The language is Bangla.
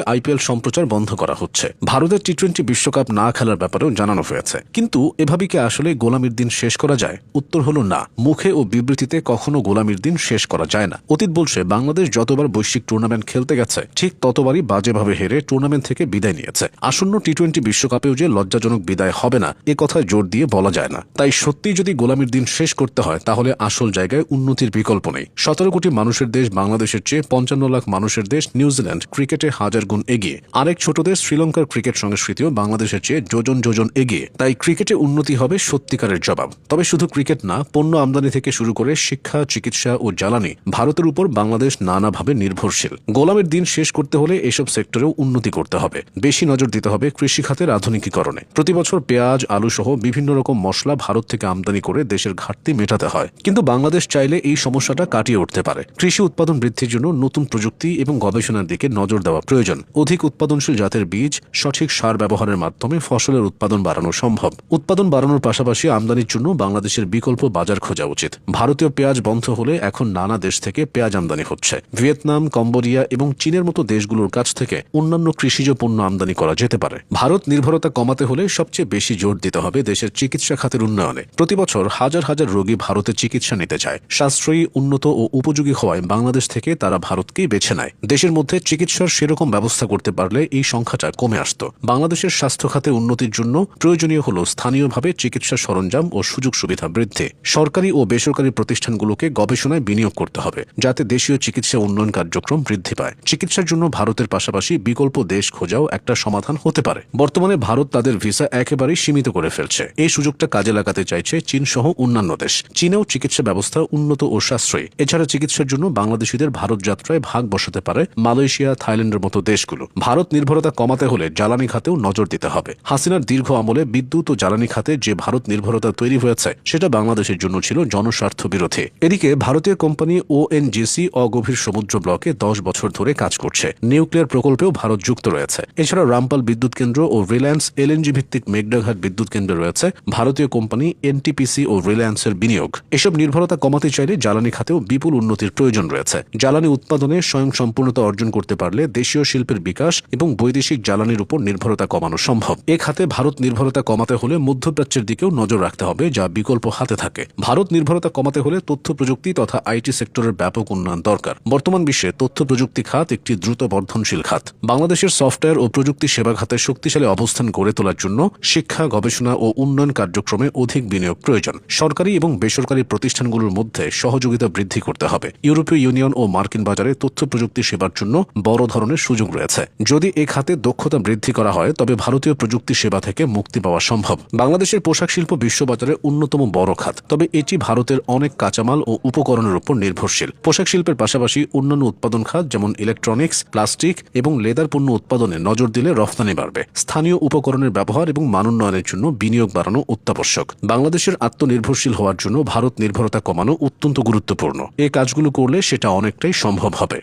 আইপিএল সম্প্রচার বন্ধ করা হচ্ছে। ভারতের টি-20 বিশ্বকাপ না খেলার ব্যাপারেও জানানো হয়েছে। কিন্তু এভাবে কি আসলে গোলামির দিন শেষ করা যায়? উত্তর হলো না। মুখে ও বিবৃতিতে কখনো গোলামির দিন শেষ করা যায় না। অতীত বলছে বাংলাদেশ যতবার বৈশ্বিক টুর্নামেন্ট খেলতে গেছে ঠিক ততবারই বাজেভাবে হেরে টুর্নামেন্ট থেকে বিদায় নিয়েছে। আসন্ন টি-20 বিশ্বকাপেও যে লজ্জাজনক বিদায় হবে না এ কথা জোর দিয়ে বলা যায় না। তাই সত্যিই যদি গোলামির দিন শেষ করতে হয় তাহলে আসল জায়গায় উন্নতির বিকল্প নেই। 17 কোটি মানুষের দেশ বাংলাদেশের চেয়ে 55 লাখ মানুষের দেশ নিউজিল্যান্ড ক্রিকেটে হাজার গুণ এগিয়ে। আরেক ছোট দেশ শ্রীলঙ্কার ক্রিকেট সংস্কৃতিও বাংলাদেশের চেয়ে যোজন যোজন এগিয়ে। তাই ক্রিকেটে উন্নতি হবে সত্যিকারের জবাব। তবে শুধু ক্রিকেট না, পণ্য আমদানি থেকে শুরু করে শিক্ষা, চিকিৎসা ও জ্বালানি ভারতের উপর বাংলাদেশ নানাভাবে নির্ভরশীল। গোলামের দিন শেষ করতে হলে এসব সেক্টরেও উন্নতি করতে হবে। বেশি নজর দিতে হবে কৃষি খাতের আধুনিকীকরণে। প্রতিবছর পেঁয়াজ, আলু সহ বিভিন্ন রকম মশলা ভারত থেকে আমদানি করে দেশের ঘাটতি মেটাতে হয়। কিন্তু বাংলাদেশ চাইলে এই সমস্যাটা কাটিয়ে উঠতে পারে। কৃষি উৎপাদন বৃদ্ধির জন্য নতুন প্রযুক্তি এবং গবেষণার দিকে নজর দেওয়া প্রয়োজন। অধিক উৎপাদনশীল জাতের বীজ, সঠিক সার ব্যবহারের মাধ্যমে ফসলের উৎপাদন বাড়ানো সম্ভব। উৎপাদন বাড়ানোর পাশাপাশি আমদানির জন্য বাংলাদেশের বিকল্প বাজার খোঁজা উচিত। ভারতীয় পেঁয়াজ বন্ধ হলে এখন নানা দেশ থেকে পেঁয়াজ আমদানি হচ্ছে। ভিয়েতনাম, কম্বোডিয়া এবং চীনের মতো দেশগুলোর কাছ থেকে অন্যান্য কৃষিজ পণ্য আমদানি করা যেতে পারে। ভারত নির্ভরতা কমাতে হলে সবচেয়ে বেশি জোর দিতে হবে দেশের চিকিৎসা খাতের উন্নয়নে। প্রতিবছর হাজার হাজার রোগী ভারতে চিকিৎসা নিতে চায়। সাশ্রয়ী, উন্নত ও উপযোগী হওয়ায় বাংলাদেশ থেকে তারা ভারতকেই বেছে নেয়। দেশের মধ্যে চিকিৎসার সেরকম ব্যবস্থা করতে পারলে এই সংখ্যাটা কমে আসত। বাংলাদেশের স্বাস্থ্য খাতে উন্নতির জন্য প্রয়োজনীয় হল স্থানীয়ভাবে চিকিৎসা সরঞ্জাম ও সুযোগ সুবিধা বৃদ্ধি। সরকারি ও বেসরকারি প্রতিষ্ঠানগুলোকে গবেষণায় বিনিয়োগ করতে হবে যাতে দেশীয় চিকিৎসা উন্নয়ন কার্যক্রম বৃদ্ধি পায়। চিকিৎসার জন্য ভারতের পাশাপাশি বিকল্প দেশ খোঁজাও একটা সমাধান হতে পারে। বর্তমানে ভারত তাদের ভিসা একেবারেই সীমিত করে ফেলছে। এই সুযোগটা কাজে লাগাতে চাইছে চীন সহ অন্যান্য দেশ। চীনেও চিকিৎসা ব্যবস্থা উন্নত ও সাশ্রয়ী। এছাড়া চিকিৎসার জন্য বাংলাদেশিদের ভারত যাত্রায় ভাগ বসাতে পারে মালয়েশিয়া, থাইল্যান্ডের মতো দেশগুলো। ভারত নির্ভরতা কমাতে হলে জ্বালানি খাতেও নজর দিতে হবে। হাসিনার দীর্ঘ আমলে বিদ্যুৎ ও জ্বালানি খাতে যে ভারত নির্ভরতা তৈরি হয়েছে সেটা বাংলাদেশের জন্য ছিল জনস্বার্থ বিরোধী। এদিকে ভারতীয় কোম্পানি ওএনজিসি অগভীর সমুদ্র ব্লকে 10 বছর ধরে কাজ করছে। নিউক্লিয়ার প্রকল্পেও ভারত যুক্ত রয়েছে। এছাড়া রামপাল বিদ্যুৎ কেন্দ্র ও রিলায়েন্স এলএনজি ভিত্তিক মেঘনাঘাট বিদ্যুৎ কেন্দ্রে রয়েছে ভারতীয় কোম্পানি এনটিপিসি ও রিলায়েন্সের বিনিয়োগ। এসব নির্ভরতা কমাতে চাইলে জ্বালানি খাতেও বিপুল উন্নতির প্রয়োজন রয়েছে। জ্বালানি উৎপাদনে স্বয়ংসম্পূর্ণতা অর্জন করতে পারলে দেশীয় শিল্পের বিকাশ এবং বৈদেশিক জ্বালানির উপর নির্ভরতা কমানো সম্ভব। এ খাতে ভারত নির্ভরতা কমাতে হলে মধ্যপ্রাচ্যের দিকেও নজর রাখতে হবে, যা বিকল্প হাতে থাকে। ভারত নির্ভরতা কমাতে হলে তথ্য প্রযুক্তি তথা আইটি সেক্টরের ব্যাপক উন্নয়ন দরকার। বর্তমান বিশ্বে তথ্য প্রযুক্তি খাত একটি দ্রুত বর্ধনশীল খাত। বাংলাদেশের সফটওয়্যার ও প্রযুক্তি সেবা খাতে শক্তিশালী অবস্থান গড়ে তোলার জন্য শিক্ষা, গবেষণা ও উন্নয়ন কার্যক্রমে অধিক বিনিয়োগ প্রয়োজন। সরকারি এবং বেসরকারি প্রতিষ্ঠানগুলোর মধ্যে সহযোগিতা বৃদ্ধি করতে হবে। ইউরোপীয় ইউনিয়ন ও মার্কিন বাজারে তথ্য প্রযুক্তি সেবার জন্য বড় ধরনের সুযোগ রয়েছে। যদি এ খাতে দক্ষতা বৃদ্ধি করা হয় তবে ভারতীয় প্রযুক্তি সেবা থেকে মুক্তি পাওয়া সম্ভব। বাংলাদেশের পোশাক শিল্প বিশ্ববাজারে অন্যতম বড় খাত, তবে এটি ভারতের অনেক কাঁচামাল ও উপকরণের উপর নির্ভরশীল। পোশাক শিল্পের পাশাপাশি অন্যান্য উৎপাদন খাত যেমন ইলেকট্রনিক্স, প্লাস্টিক এবং লেদার পণ্য উৎপাদনে নজর দিলে রফতানি বাড়বে। স্থানীয় উপকরণের ব্যবহার এবং মানোন্নয়নের জন্য বিনিয়োগ বাড়ানো অত্যাবশ্যক। বাংলাদেশের আত্মনির্ভরশীল হওয়ার জন্য ভারত নির্ভরতা কমানো অত্যন্ত গুরুত্বপূর্ণ। এই কাজগুলো করলে সেটা অনেকটাই সম্ভব হবে।